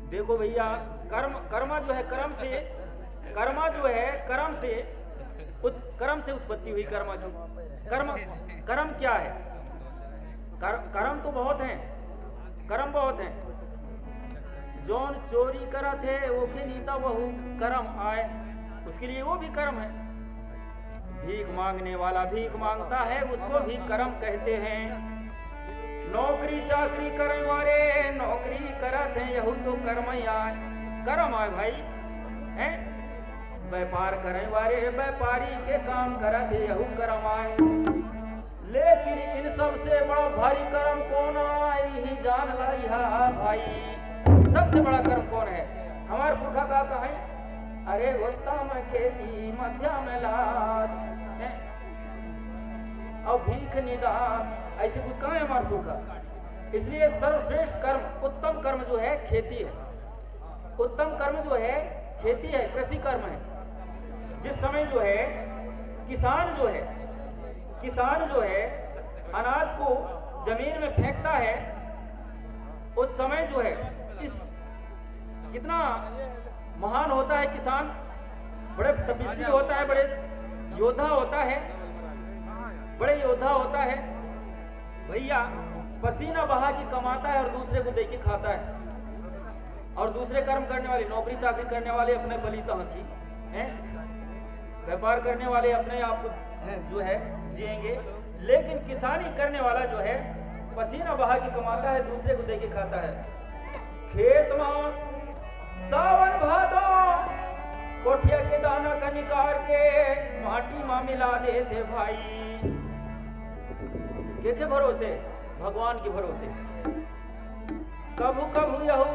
देखो भैया, कर्मा जो है कर्म से उत्पत्ति हुई कर्मा की। कर्म कर्म क्या है? कर्म तो बहुत हैं, कर्म बहुत हैं। जौन चोरी करा थे ओके नीता वहु कर्म आए, उसके लिए वो भी कर्म है। भीख मांगने वाला भीख मांगता है, उसको भी कर्म कहते हैं। नौकरी चाकरी करे वाले नौकरी करत हैं, यहू तो कर्म आए, कर्म आए भाई हैं। व्यापार करे वाले व्यापारी के काम करत है, यहू कर्म आए। लेकिन इन सब से बड़ा भारी कर्म कौन आए ही जान ला भाई। सबसे बड़ा कर्म कौन है? हमारे पुरखा का कहे, अरे उत्तम खेती मध्या में लाज और भीख निदान, ऐसे कुछ कहा है हमारे पुरखा। इसलिए सर्वश्रेष्ठ कर्म उत्तम कर्म जो है खेती है। उत्तम कर्म जो है खेती है, कृषि कर्म है। जिस समय जो है किसान जो है अनाज को जमीन में फेंकता है, उस समय जो है कितना महान होता है किसान, बड़े तपस्वी होता है, बड़े योद्धा होता है भैया। पसीना बहा के कमाता है और दूसरे को दे के खाता है। और दूसरे कर्म करने वाले, नौकरी चाकरी करने वाले अपने बलिता हथी हैं, व्यापार करने वाले अपने आप को जो है जिएंगे। लेकिन किसानी करने वाला जो है पसीना बहा के कमाता है, दूसरे को दे के खाता है। खेत में सावन भादो कोठिया के दाना का निकाल के माटी में मिला देते भाई। के भरोसे? भगवान के भरोसे। कभू कभू यहू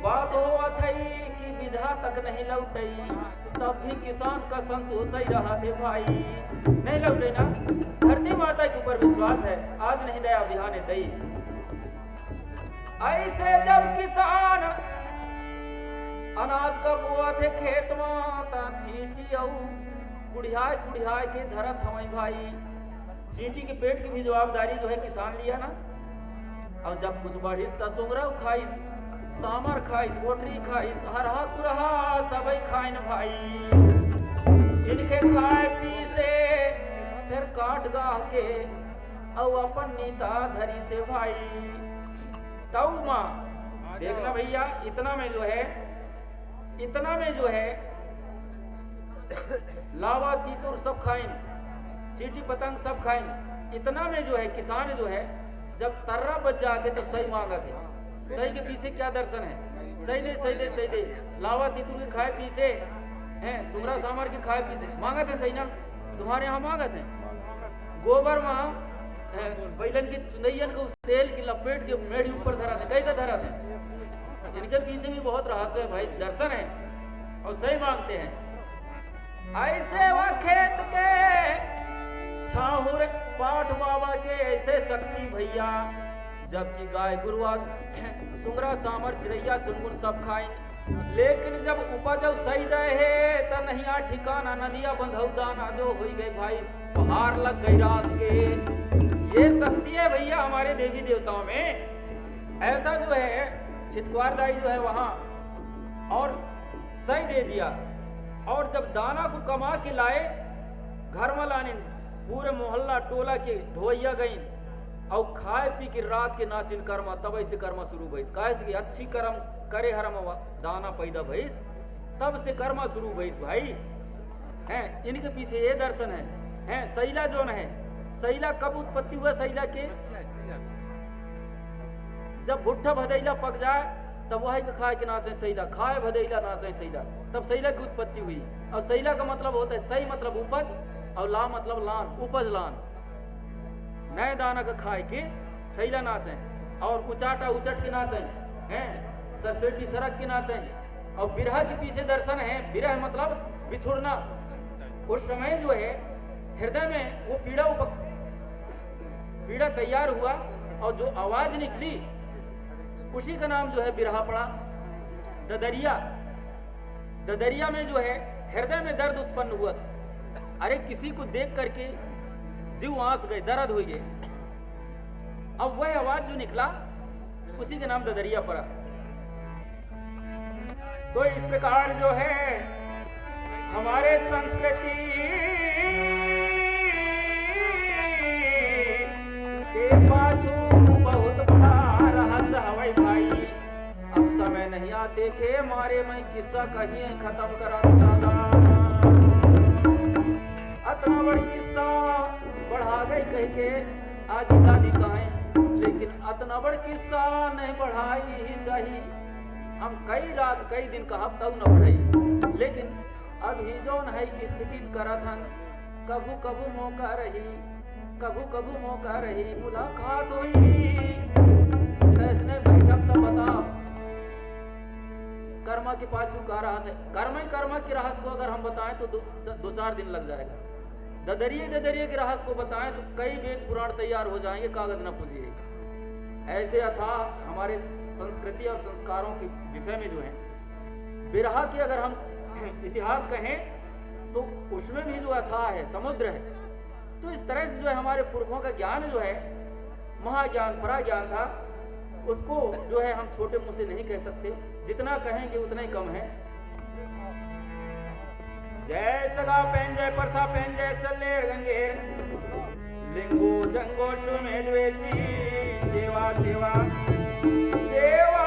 बात हो थई कि बिजहा तक नहीं लौटई, तब भी किसान का संतोष ही रहा थे भाई। नहीं लौटे ना, धरती माता के ऊपर विश्वास है, आज नहीं दया बिहाने दई। ऐसे जब किसान अनाज का बोआ थे खेत में, चींटी कुड़ियाय के धरत हमें भाई। चींटी के पेट की भी जवाबदारी जो है किसान लिया ना। और जब कुछ बढ़िस त सुंगरा खाइस, सामर खाइस, गोटरी खाइस, हरहा कुरहा सब खाइन भाई। इनके खाए पी से फिर काट गाह के और अपन नीता धरी से भाई। तऊ माँ देखना भैया, इतना में जो है लावा तीतुर सब खाइन, चींटी पतंग सब खाइन। इतना में जो है किसान जो है जब तर्रा बच जाते तो सही मांगा थे। सही के पीछे क्या दर्शन है? सही दे लावा तीतुर के खाए पीछे हैं, सुगरा सामर के खाए पीछे मांगा थे। सही ना तुम्हारे यहाँ मांगा थे। गोबर वहाँ बैलन की चुनैयन को सेल की लपेट के मेढ़ी ऊपर धरा थे, कई का धरा थे। इनके पीछे भी बहुत रहस्य है भाई, दर्शन है और सही मांगते हैं। ऐसे वह खेत के छाहुर पाठ बाबा के ऐसे शक्ति भैया, जबकि गाय गुरुआ सुंगरा सामर चिड़ैया चुनगुन सब खाइन। लेकिन जब उपज सही दे है तो नहीं आ ठिकाना, नदिया बंधौ दाना जो हो गए भाई, पहाड़ लग गई रात के। ये शक्ति है भैया हमारे देवी देवताओं में। ऐसा जो है छितकुआर दाई जो है वहां और सही दे दिया। और जब दाना को कमा के लाए घर में लाने, पूरे मोहल्ला टोला के ढोइया गई और खाए पी के रात के नाचिन कर्मा, तब ऐसे कर्मा शुरू भइस। कैसे अच्छी कर्म करे हरम दाना पैदा भइस, तब से कर्मा शुरू भइस भाई हैं। इनके पीछे ये दर्शन है। सैला जो है, सैला कब उत्पत्ति हुआ? सैला के जब भुट्टा भदैला पक जाए तब वही के खाए के नाचे सैला, खाए भदैला नाचे सैला, तब सैला की उत्पत्ति हुई। और सैला का मतलब होता है सही मतलब उपज, और ला मतलब लान, उपज लान। नए दाना का खाए के सैला नाचे, और उचाटा उचट के नाचे हैं, सरसेटी सरक के नाचे। और बिरहा के पीछे दर्शन है। बिरह मतलब बिछुड़ना। उस समय जो है हृदय में वो पीड़ा तैयार हुआ और जो आवाज निकली उसी का नाम जो है बिरहा पड़ा। ददरिया में जो है हृदय में दर्द उत्पन्न हुआ। अरे किसी को देख करके जीव आंस गए, दर्द हो गए। अब वह आवाज जो निकला उसी के नाम ददरिया पड़ा। तो इस प्रकार जो है हमारे संस्कृति के पाछू बहुत बड़ा रहस्य हवाई भाई। अब समय नहीं आते के मारे मैं किस्सा कहीं खत्म करा दादा। इतना बड़ी किस्सा बढ़ा गई कह के आज दादी कहें, लेकिन इतना बड़ किस्सा नहीं बढ़ाई ही चाहिए। हम कई रात कई दिन का हफ्ता न बढ़ाई, लेकिन अभी जो है स्थिति करत हन कभू कभू मौका रही, कभू कभू मौका रही मुलाकात हुई ऐसने बैठक तो बता कर्मा के पाछू का रहस्य है। कर्मा के रहस्य को अगर हम बताएं तो दो चार दिन लग जाएगा। ददरिये के रहस्य को बताएं तो कई वेद पुराण तैयार हो जाएंगे, कागज न पूजिए। ऐसे अथाह हमारे संस्कृति और संस्कारों के विषय में जो है बिरहा की अगर हम इतिहास कहें तो उसमें भी जो अथाह है, समुद्र है। तो इस तरह से जो है हमारे पुरखों का ज्ञान जो है महाज्ञान पराज्ञान था, उसको जो है हम छोटे मुंह से नहीं कह सकते, जितना कहेंगे उतना ही कम है। जय सगा पेन जय परसा पेन जय सल्लेर गंगेर लिंगो जंगो सुमेध वेची सेवा सेवा सेवा